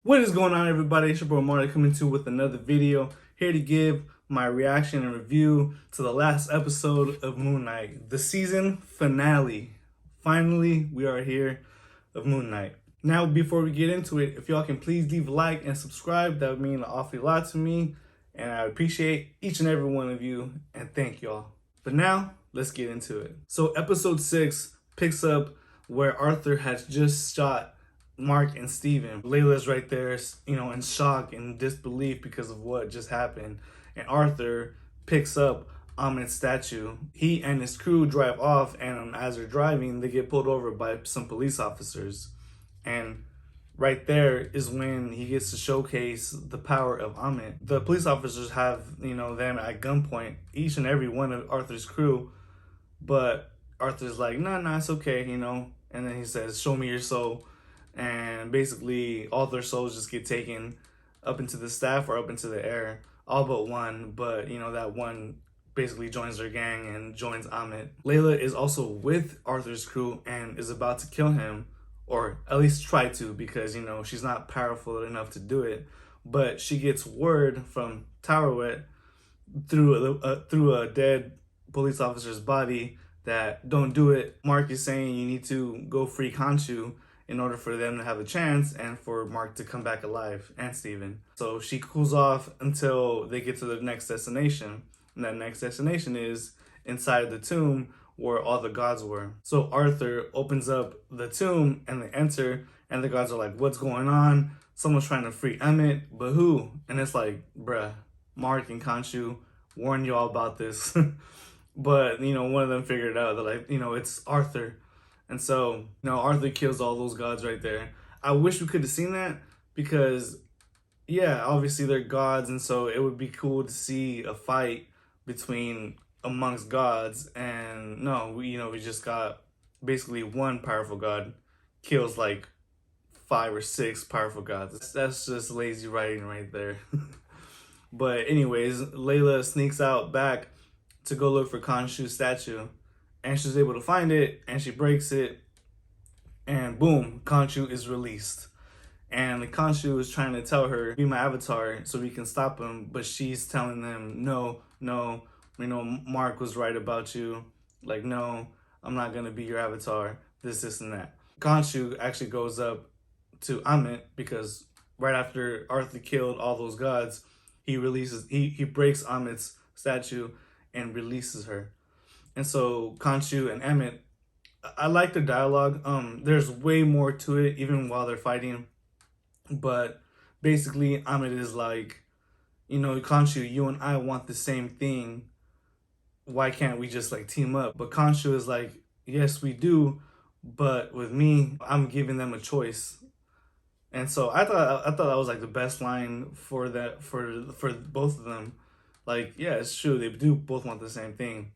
What is going on, everybody? It's your boy Moonlight coming to you with another video, here to give my reaction and review to the last episode of Moonlight, the season finale. Finally, we are here of Moonlight. Now, before we get into it, if y'all can please leave a like and subscribe, that would mean an awfully lot to me, and I appreciate each and every one of you, and thank y'all. But now, let's get into it. So episode 6 picks up where Arthur has just shot Mark and Steven. Layla's right there, in shock and disbelief because of what just happened. And Arthur picks up Amit's statue. He and his crew drive off, and as they're driving, they get pulled over by some police officers. And right there is when he gets to showcase the power of Amit. The police officers have, them at gunpoint, each and every one of Arthur's crew. But Arthur's like, nah, it's okay, And then he says, show me your soul. And basically all their souls just get taken up into the staff or up into the air, all but one. But that one basically joins their gang and joins Amit. Layla is also with Arthur's crew and is about to kill him, or at least try to, because she's not powerful enough to do it. But she gets word from Taweret through a dead police officer's body that don't do it. Mark is saying you need to go free Khonshu in order for them to have a chance and for Mark to come back alive, and Steven. So she cools off until they get to the next destination. And that next destination is inside the tomb where all the gods were. So Arthur opens up the tomb and they enter, and the gods are like, what's going on? Someone's trying to free Emmett, but who? And it's like, bruh, Mark and Khonshu warned you all about this. But, one of them figured it out. They're like, it's Arthur. And so, Arthur kills all those gods right there. I wish we could have seen that because, yeah, obviously they're gods. And so it would be cool to see a fight amongst gods. And no, we just got basically one powerful god kills like 5 or 6 powerful gods. That's just lazy writing right there. But anyways, Layla sneaks out back to go look for Khonshu's statue. And she's able to find it, and she breaks it, and boom, Khonshu is released. And the Khonshu is trying to tell her, be my avatar so we can stop him, but she's telling them, no, Mark was right about you. Like, no, I'm not gonna be your avatar, this, and that. Khonshu actually goes up to Amit because right after Arthur killed all those gods, he breaks Amit's statue and releases her. And so Khonshu and Emmett, I like the dialogue. There's way more to it, even while they're fighting. But basically, Emmett is like, Khonshu, you and I want the same thing. Why can't we just team up? But Khonshu is like, yes, we do. But with me, I'm giving them a choice. And so I thought that was the best line for that for both of them. Yeah, it's true. They do both want the same thing.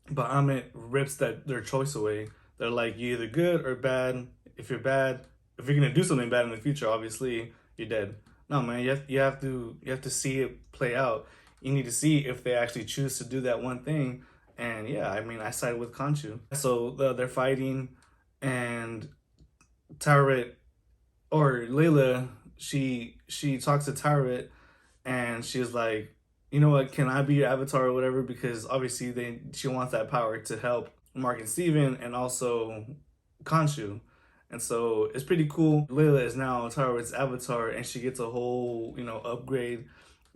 But Amit rips their choice away. They're like, you're either good or bad. If you're gonna do something bad in the future, obviously you're dead. No, man, you have to see it play out. You need to see if they actually choose to do that one thing. And yeah, I side with Khonshu. So they're fighting, and Taweret, or Layla, she talks to Taweret, and she's like, you know what, can I be your avatar or whatever? Because obviously she wants that power to help Mark and Steven and also Khonshu. And so it's pretty cool. Layla is now Tawaret's avatar, and she gets a whole, upgrade.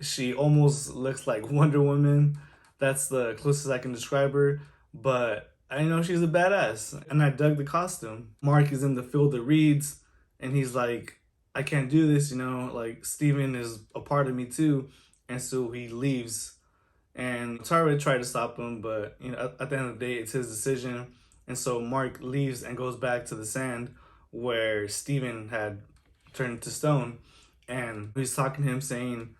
She almost looks like Wonder Woman. That's the closest I can describe her. But I know she's a badass, and I dug the costume. Mark is in the field of reeds, and he's like, I can't do this, Steven is a part of me too. And so he leaves, and Taweret tried to stop him, but at the end of the day, it's his decision. And so Mark leaves and goes back to the sand where Steven had turned to stone, and he's talking to him, saying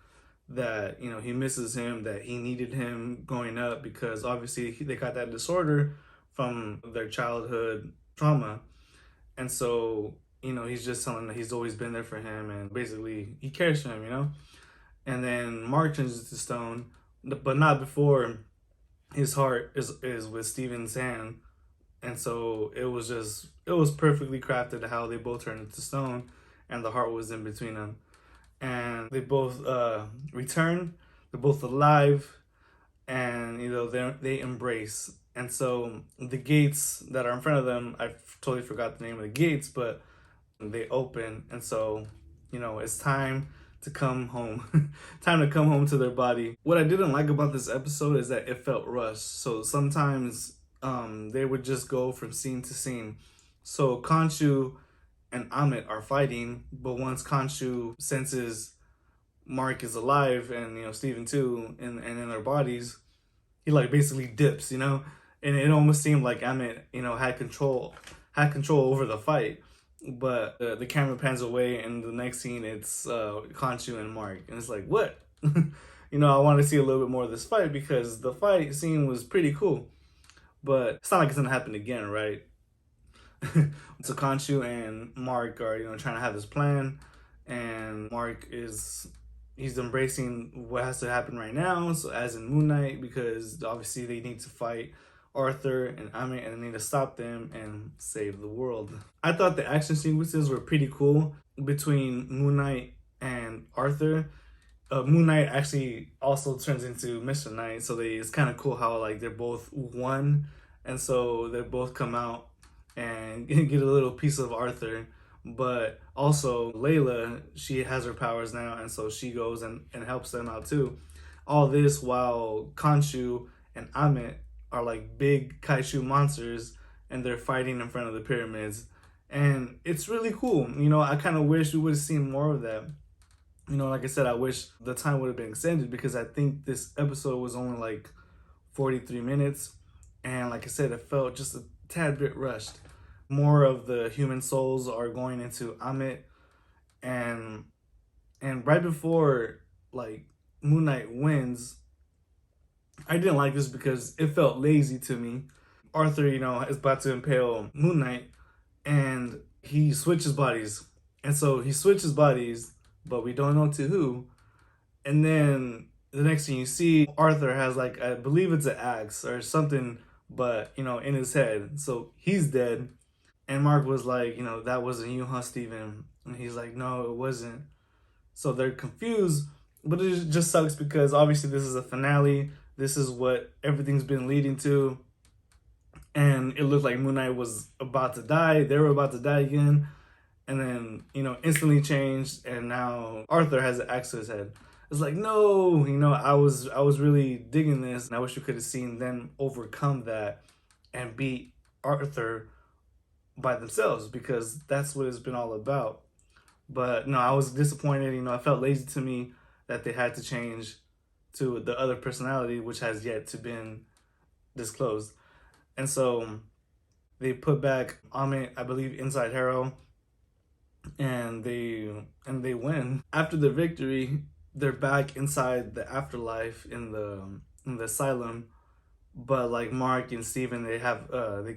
that he misses him, that he needed him growing up because obviously they got that disorder from their childhood trauma. And so he's just telling him that he's always been there for him, and basically he cares for him. And then Mark turns to stone, but not before his heart is with Steven's hand. And so it was perfectly crafted how they both turned into stone. and the heart was in between them. And they both return. They're both alive, and they embrace. And so the gates that are in front of them, I totally forgot the name of the gates, but they open, and so it's time to come home. Time to come home to their body. What I didn't like about this episode is that it felt rushed. So sometimes they would just go from scene to scene. So Khonshu and Amit are fighting, but once Khonshu senses Mark is alive, and Steven too, and in their bodies, he like basically dips, and it almost seemed like Amit, had control over the fight. But the camera pans away, and the next scene it's Khonshu and Mark, and it's like, what? I want to see a little bit more of this fight because the fight scene was pretty cool, but it's not like it's gonna happen again, right? So Khonshu and Mark are trying to have this plan, and Mark he's embracing what has to happen right now, so as in Moonlight, because obviously they need to fight Arthur and Amit, and they need to stop them and save the world. I thought the action sequences were pretty cool between Moon Knight and Arthur. Moon Knight actually also turns into Mr. Knight, so it's kind of cool how like they're both one, and so they both come out and get a little piece of Arthur. But also Layla, she has her powers now, and so she goes and helps them out too. All this while Khonshu and Amit are like big kaiju monsters, and they're fighting in front of the pyramids, and it's really cool. I kind of wish we would have seen more of that. Like I said, I wish the time would have been extended, because I think this episode was only like 43 minutes, and like I said, it felt just a tad bit rushed. More of the human souls are going into Amit, and right before like Moon Knight wins, I didn't like this because it felt lazy to me. Arthur, is about to impale Moon Knight, and he switches bodies. And so he switches bodies, but we don't know to who. And then the next thing you see, Arthur has like, I believe it's an axe or something, but, in his head. So he's dead. And Mark was like, that wasn't you, huh, Steven? And he's like, no, it wasn't. So they're confused, but it just sucks because obviously this is a finale. This is what everything's been leading to. And it looked like Moon Knight was about to die. They were about to die again. And then, instantly changed. And now Arthur has an axe to his head. It's like, no, I was really digging this. And I wish we could have seen them overcome that and beat Arthur by themselves, because that's what it's been all about. But no, I was disappointed. It felt lazy to me that they had to change to the other personality, which has yet to been disclosed. And so they put back Amit, I believe, inside Harrow, and they win. After the victory, they're back inside the afterlife in the asylum. But like Mark and Steven, they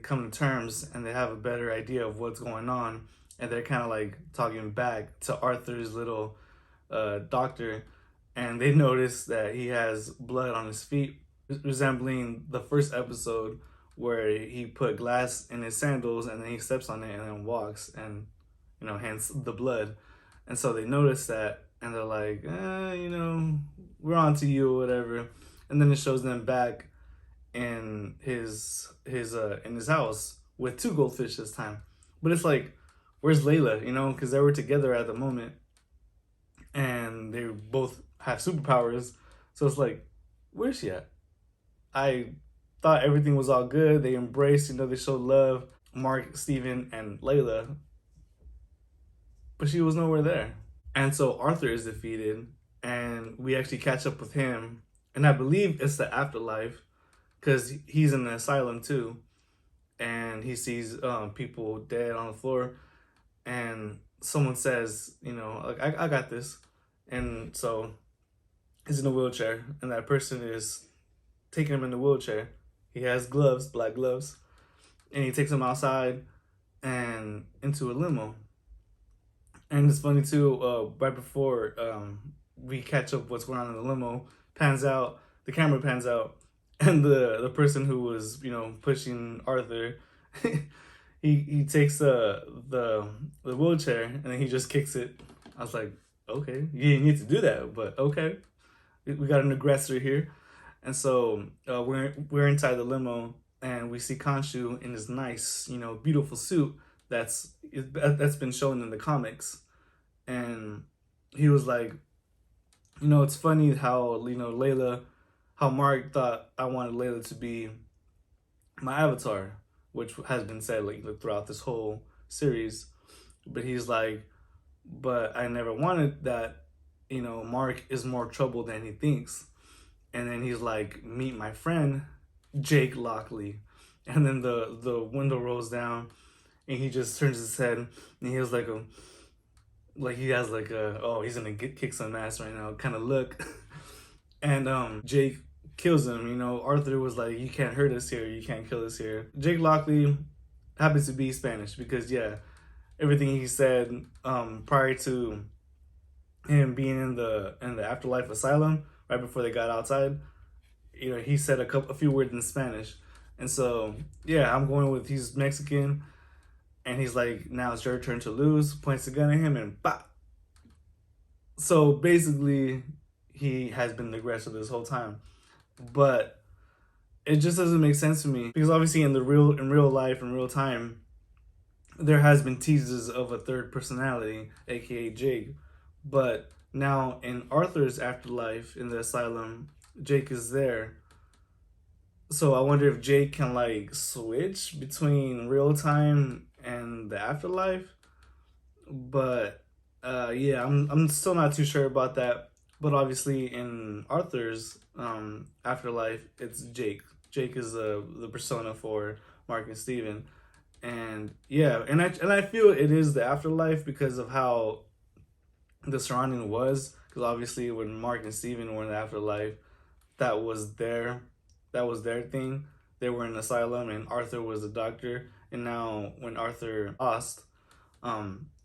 come to terms, and they have a better idea of what's going on, and they're kind of like talking back to Arthur's little doctor, and they notice that he has blood on his feet, resembling the first episode where he put glass in his sandals and then he steps on it and then walks, and hence the blood. And so they notice that, and they're like, we're on to you or whatever. And then it shows them back in his house with 2 goldfish this time. But it's like, where's Layla? Because they were together at the moment, and they both have superpowers. So it's like, where's she at? I thought everything was all good. They embraced, they showed love, Mark, Steven, and Layla. But she was nowhere there. And so Arthur is defeated, and we actually catch up with him. And I believe it's the afterlife, because he's in the asylum too. And he sees people dead on the floor. And someone says, like, I got this. And so he's in a wheelchair, and that person is taking him in the wheelchair. He has gloves, black gloves, and he takes him outside and into a limo. And it's funny too, right before we catch up what's going on in the limo, the camera pans out, and the person who was, pushing Arthur, he takes the wheelchair and then he just kicks it. I was like, okay, you didn't need to do that, but okay, we got an aggressor here. And so we're inside the limo and we see Khonshu in his nice, beautiful suit that's been shown in the comics. And he was like, it's funny how how Mark thought I wanted Layla to be my avatar, which has been said like throughout this whole series. But he's like, but I never wanted that. Mark is more trouble than he thinks. And then he's like, meet my friend, Jake Lockley. And then the window rolls down, and he just turns his head, and he has he has oh, he's gonna kick some ass right now kind of look. And Jake kills him. Arthur was like, you can't hurt us here, you can't kill us here. Jake Lockley happens to be Spanish because yeah, everything he said prior to him being in the afterlife asylum right before they got outside, he said a few words in Spanish. And so yeah, I'm going with he's Mexican, and he's like, now it's your turn to lose, points the gun at him, and bop. So basically he has been the aggressor this whole time. But it just doesn't make sense to me because obviously in real life, in real time, there has been teases of a third personality, aka Jake. But now in Arthur's afterlife in the asylum, Jake is there. So I wonder if Jake can switch between real time and the afterlife. But yeah, I'm still not too sure about that. But obviously in Arthur's afterlife, it's Jake. Jake is the persona for Mark and Steven. And yeah, and I feel it is the afterlife because of how the surrounding was. Because obviously when Mark and Steven were in the afterlife, that was their thing. They were in an asylum, and Arthur was the doctor. And now when Arthur lost,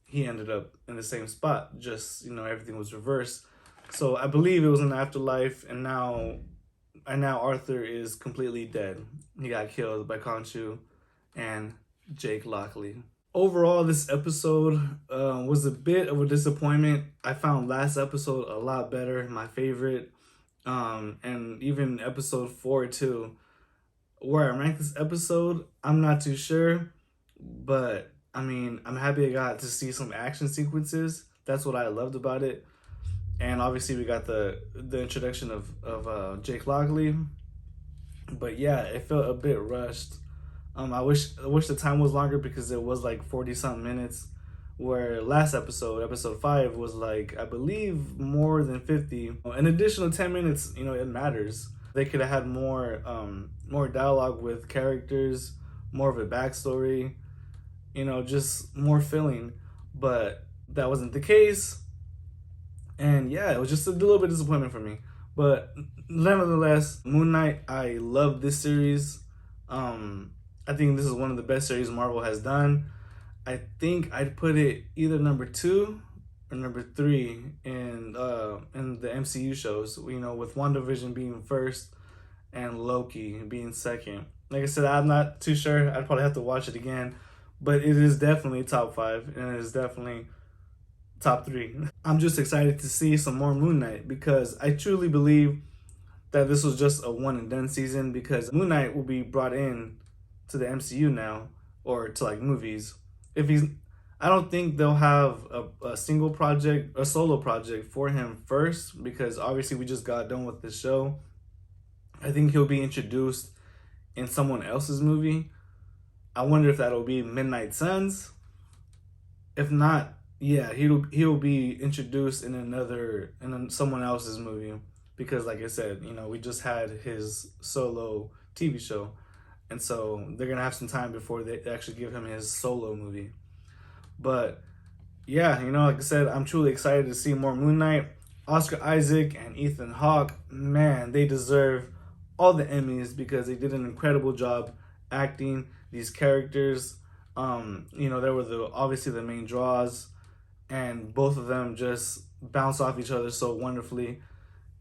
he ended up in the same spot. Just everything was reversed. So I believe it was an afterlife, and now Arthur is completely dead. He got killed by Khonshu and Jake Lockley. Overall, this episode was a bit of a disappointment. I found last episode a lot better, my favorite, and even episode 4 too. Where I rank this episode, I'm not too sure, but I mean, I'm happy I got to see some action sequences. That's what I loved about it. And obviously we got the introduction of Jake Lockley. But yeah, it felt a bit rushed. I wish the time was longer because it was 40 something minutes, where last episode 5 was I believe more than 50. An additional 10 minutes, it matters. They could have had more dialogue with characters, more of a backstory, just more filling. But that wasn't the case. And yeah, it was just a little bit disappointment for me. But nevertheless, Moon Knight, I love this series. I think this is one of the best series Marvel has done. I think I'd put it either number 2 or number 3 in the MCU shows. With WandaVision being first and Loki being second. Like I said, I'm not too sure. I'd probably have to watch it again. But it is definitely top 5, and it is definitely top 3. I'm just excited to see some more Moon Knight because I truly believe that this was just a one and done season, because Moon Knight will be brought in to the MCU now, or to movies. I don't think they'll have a single project, a solo project for him first, because obviously we just got done with the show. I think he'll be introduced in someone else's movie. I wonder if that'll be Midnight Suns. If not, yeah, he'll be introduced in someone else's movie, because like I said, we just had his solo TV show, and so they're gonna have some time before they actually give him his solo movie. But yeah, like I said, I'm truly excited to see more Moon Knight. Oscar Isaac and Ethan Hawke, man, they deserve all the Emmys because they did an incredible job acting these characters. They were obviously the main draws, and both of them just bounce off each other so wonderfully,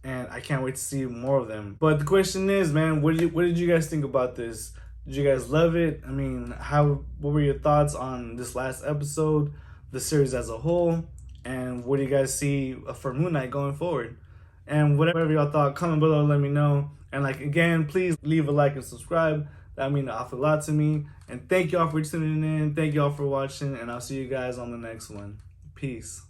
and I can't wait to see more of them. But the question is, man, what did you guys think about this? Did you guys love it? I mean, what were your thoughts on this last episode, the series as a whole, and what do you guys see for Moon Knight going forward? And whatever y'all thought, comment below, let me know. And like again, please leave a like and subscribe. That means an awful lot to me. And thank y'all for tuning in. Thank y'all for watching, and I'll see you guys on the next one. Peace.